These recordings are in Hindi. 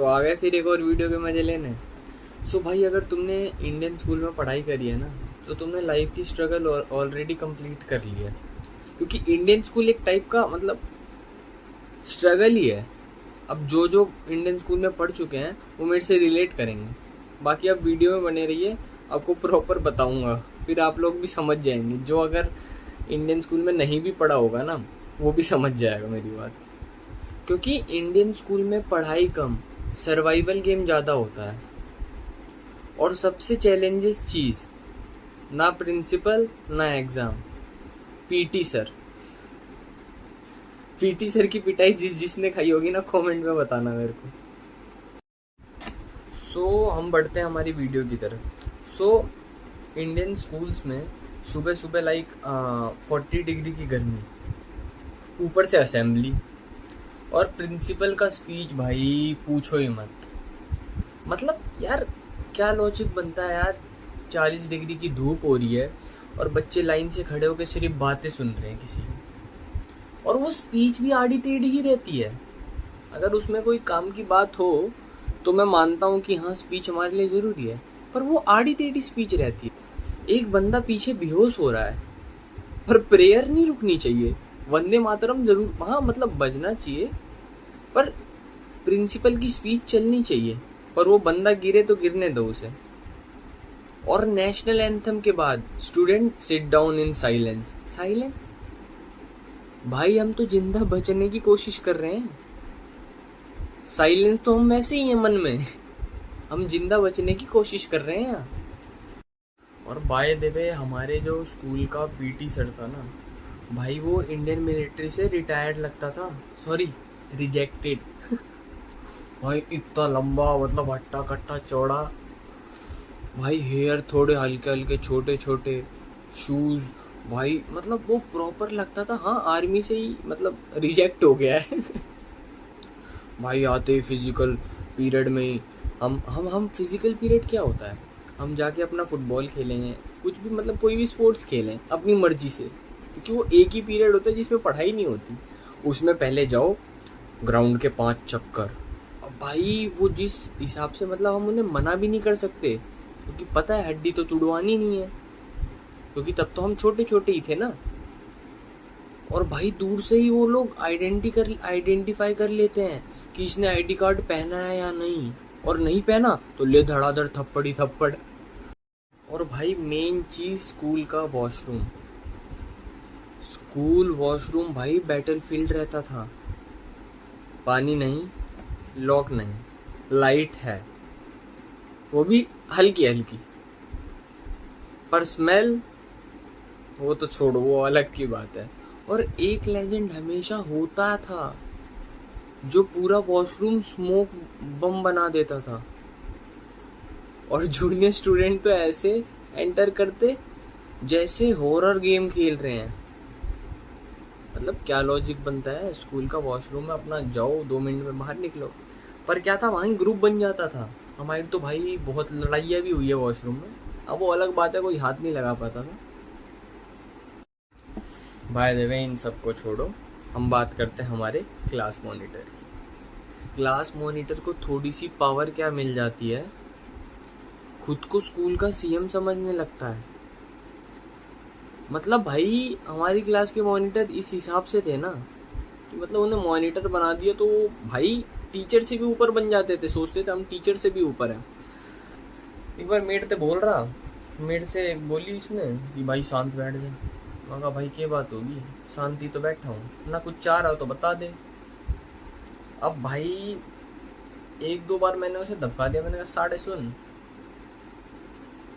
तो आ गए फिर एक और वीडियो के मजे लेने। सो भाई, अगर तुमने इंडियन स्कूल में पढ़ाई करी है ना, तो तुमने लाइफ की स्ट्रगल ऑलरेडी कंप्लीट कर ली है। क्योंकि इंडियन स्कूल एक टाइप का मतलब स्ट्रगल ही है। अब जो जो इंडियन स्कूल में पढ़ चुके हैं वो मेरे से रिलेट करेंगे। बाकी आप वीडियो में बने रहिए, आपको प्रॉपर बताऊंगा, फिर आप लोग भी समझ जाएंगे। जो अगर इंडियन स्कूल में नहीं भी पढ़ा होगा ना, वो भी समझ जाएगा मेरी बात। क्योंकि इंडियन स्कूल में पढ़ाई कम, सर्वाइवल गेम ज़्यादा होता है। और सबसे चैलेंजेस चीज़, ना प्रिंसिपल ना exam, PT sir. PT sir की पिटाई जिसने खाई होगी ना, कमेंट में बताना मेरे को। हम बढ़ते हैं हमारी वीडियो की तरफ। इंडियन स्कूल्स में सुबह सुबह 40 डिग्री की गर्मी, ऊपर से असेंबली और प्रिंसिपल का स्पीच, भाई पूछो ही मत। मतलब यार, क्या लॉजिक बनता है यार। 40 डिग्री की धूप हो रही है और बच्चे लाइन से खड़े होकर सिर्फ बातें सुन रहे हैं किसी की, और वो स्पीच भी आड़ी टेढ़ी ही रहती है। अगर उसमें कोई काम की बात हो तो मैं मानता हूँ कि हाँ, स्पीच हमारे लिए ज़रूरी है, पर वो आड़ी टेढ़ी स्पीच रहती है। एक बंदा पीछे बेहोश हो रहा है, पर प्रेयर नहीं रुकनी चाहिए। वंदे मातरम जरूर हाँ मतलब बजना चाहिए, पर प्रिंसिपल की स्पीच चलनी चाहिए। पर वो बंदा गिरे तो गिरने दो उसे। और नेशनल एंथम के बाद student sit down in silence. Silence भाई, हम तो जिंदा बचने की कोशिश कर रहे हैं। साइलेंस तो हम वैसे ही हैं मन में, हम जिंदा बचने की कोशिश कर रहे हैं। और बाय द वे, हमारे जो स्कूल का पीटी सर था ना भाई, वो इंडियन मिलिट्री से रिटायर्ड लगता था। Sorry, rejected. भाई इतना लंबा, मतलब हट्टा कट्टा चौड़ा भाई, हेयर थोड़े हल्के हल्के छोटे छोटे, शूज भाई, मतलब वो प्रॉपर लगता था। हाँ, आर्मी से ही मतलब रिजेक्ट हो गया है। भाई आते ही फिजिकल पीरियड में ही हम फिजिकल पीरियड क्या होता है, हम जाके अपना फुटबॉल खेलेंगे, कुछ भी मतलब कोई भी स्पोर्ट्स खेलें अपनी मर्जी से। क्योंकि वो एक ही पीरियड होता है जिसमें पढ़ाई नहीं होती। उसमें पहले जाओ ग्राउंड के 5 चक्कर। अब भाई वो जिस हिसाब से, मतलब हम उन्हें मना भी नहीं कर सकते, क्योंकि पता है हड्डी तो तुड़वानी नहीं है, क्योंकि तब तो हम छोटे छोटे ही थे ना। और भाई दूर से ही वो लोग आइडेंटिफाई कर लेते हैं कि इसने आईडी कार्ड पहना है या नहीं, और नहीं पहना तो ले धड़ाधड़ थप्पड़ ही थप्पड़। और भाई मेन चीज, स्कूल का वॉशरूम। स्कूल वॉशरूम भाई बैटलफील्ड रहता था। पानी नहीं, लॉक नहीं, लाइट है, वो भी हल्की हल्की, पर स्मेल वो तो छोड़ो, वो अलग की बात है। और एक लेजेंड हमेशा होता था जो पूरा वॉशरूम स्मोक बम बना देता था। और जूनियर स्टूडेंट तो ऐसे एंटर करते जैसे हॉरर गेम खेल रहे हैं। मतलब क्या लॉजिक बनता है, स्कूल का वॉशरूम में अपना जाओ, 2 मिनट में बाहर निकलो। पर क्या था, वहीं ग्रुप बन जाता था। हमारी तो भाई बहुत लड़ाइयाँ भी हुई है वॉशरूम में। अब वो अलग बात है, कोई हाथ नहीं लगा पाता था। बाय द वे, इन सबको छोड़ो, हम बात करते हैं हमारे क्लास मॉनिटर की। क्लास मॉनिटर को थोड़ी सी पावर क्या मिल जाती है, खुद को स्कूल का सीएम समझने लगता है। मतलब भाई हमारी क्लास के मॉनिटर इस हिसाब से थे ना कि मतलब उन्हें मॉनिटर बना दिया तो भाई टीचर से भी ऊपर बन जाते थे। सोचते थे हम टीचर से भी ऊपर हैं। एक बार मेट से बोल रहा, मेट से बोली इसने कि भाई शांत बैठ जा। मैं कहा भाई क्या बात होगी, शांति तो बैठा हूँ ना, कुछ चाह रहा हो तो बता दे। अब भाई 1-2 बार मैंने उसे धक्का दिया। मैंने कहा साढ़े सुन,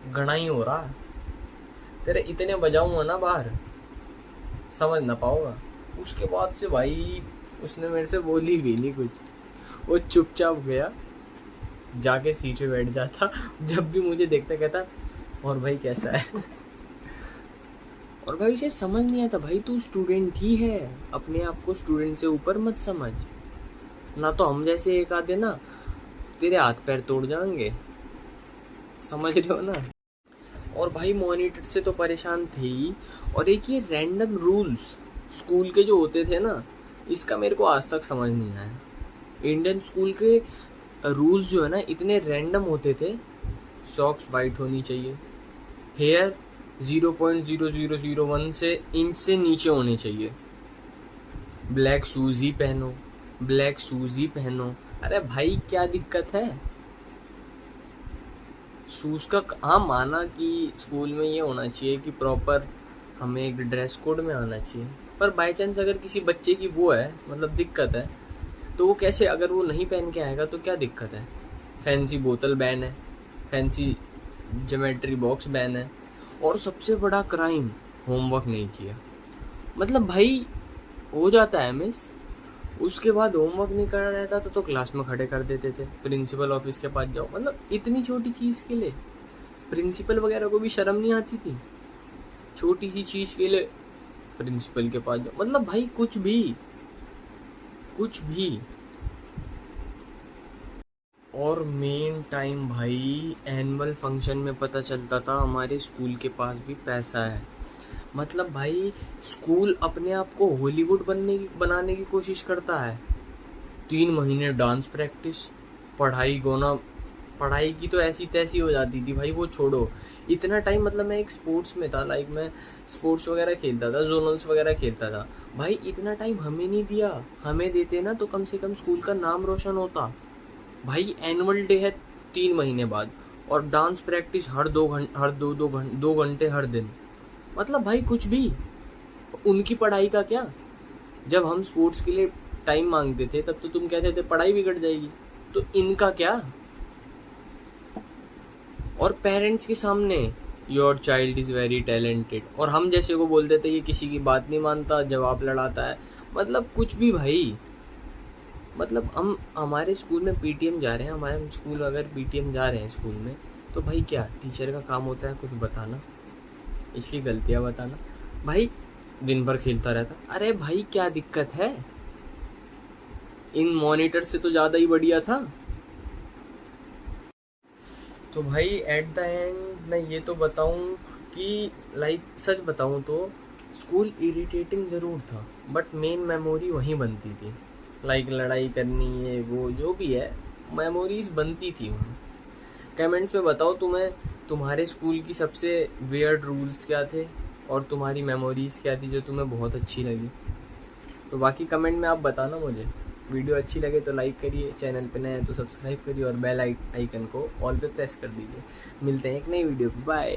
घना ही हो रहा, तेरे इतने बजाऊंगा ना बाहर, समझ ना पाओगा। उसके बाद से भाई उसने मेरे से बोली भी नहीं कुछ, वो चुपचाप गया, जाके सीट पे बैठ जाता। जब भी मुझे देखता कहता और भाई कैसा है। और भाई उसे समझ नहीं आता, भाई तू स्टूडेंट ही है, अपने आप को स्टूडेंट से ऊपर मत समझ। ना तो हम जैसे एक आधे ना तेरे हाथ पैर तोड़ जाएंगे, समझ रहे हो ना। और भाई मॉनिटर से तो परेशान थे ही, और एक ये रैंडम रूल्स स्कूल के जो होते थे ना, इसका मेरे को आज तक समझ नहीं आया। इंडियन स्कूल के रूल्स जो है ना इतने रैंडम होते थे। सॉक्स वाइट होनी चाहिए, हेयर 0.0001 से इंच से नीचे होने चाहिए, ब्लैक शूज ही पहनो, ब्लैक शूज ही पहनो। अरे भाई क्या दिक्कत है शूज का? हाँ, माना कि स्कूल में ये होना चाहिए कि प्रॉपर हमें एक ड्रेस कोड में आना चाहिए, पर बाई चांस अगर किसी बच्चे की वो है, मतलब दिक्कत है, तो वो कैसे, अगर वो नहीं पहन के आएगा तो क्या दिक्कत है? फैंसी बोतल बैन है, फैंसी ज्योमेट्री बॉक्स बैन है, और सबसे बड़ा क्राइम, होमवर्क नहीं किया। मतलब भाई हो जाता है मिस, उसके बाद होमवर्क नहीं करना रहता तो क्लास में खड़े कर देते थे, प्रिंसिपल ऑफिस के पास जाओ। मतलब इतनी छोटी चीज के लिए प्रिंसिपल वगैरह को भी शर्म नहीं आती थी? छोटी सी चीज के लिए प्रिंसिपल के पास जाओ। मतलब भाई कुछ भी, कुछ भी। और मेन टाइम भाई एनुअल फंक्शन में पता चलता था हमारे स्कूल के पास भी पैसा है। मतलब भाई स्कूल अपने आप को हॉलीवुड बनाने की कोशिश करता है। 3 महीने डांस प्रैक्टिस, पढ़ाई गोना, पढ़ाई की तो ऐसी तैसी हो जाती थी भाई, वो छोड़ो। इतना टाइम, मतलब मैं एक स्पोर्ट्स में था, लाइक मैं स्पोर्ट्स वगैरह खेलता था, जोनल्स वगैरह खेलता था। भाई इतना टाइम हमें नहीं दिया, हमें देते ना तो कम से कम स्कूल का नाम रोशन होता। भाई एनुअल डे है 3 महीने बाद, और डांस प्रैक्टिस हर 2 घंटे, हर 2 घंटे हर दिन। मतलब भाई कुछ भी। उनकी पढ़ाई का क्या? जब हम स्पोर्ट्स के लिए टाइम मांगते थे तब तो तुम कहते थे पढ़ाई बिगड़ जाएगी, तो इनका क्या? और पेरेंट्स के सामने your child is very talented, और हम जैसे को बोलते थे ये किसी की बात नहीं मानता, जवाब लड़ाता है। मतलब कुछ भी भाई। मतलब हम हमारे स्कूल में पीटीएम जा रहे हैं, हमारे स्कूल अगर पीटीएम जा रहे हैं स्कूल में, तो भाई क्या टीचर का काम होता है? कुछ बताना, इसकी गलतियां बताना। भाई दिन भर खेलता रहता। अरे भाई क्या दिक्कत है? इन मॉनिटर से तो ज्यादा ही बढ़िया था। तो भाई एट द एंड मैं ये तो बताऊं कि लाइक सच बताऊं तो स्कूल इरिटेटिंग ज़रूर था, बट मेन मेमोरी वहीं बनती थी। लाइक लड़ाई करनी, ये वो जो भी है, मेमोरीज बनती थी वहाँ। कमेंट्स में बताओ तुम्हें तुम्हारे स्कूल की सबसे वियर्ड रूल्स क्या थे, और तुम्हारी मेमोरीज क्या थी जो तुम्हें बहुत अच्छी लगी। तो बाकी कमेंट में आप बताना मुझे। वीडियो अच्छी लगे तो लाइक करिए, चैनल पे नए हैं तो सब्सक्राइब करिए, और बेल आइकन को ऑल पे प्रेस कर दीजिए। मिलते हैं एक नई वीडियो पे, बाय।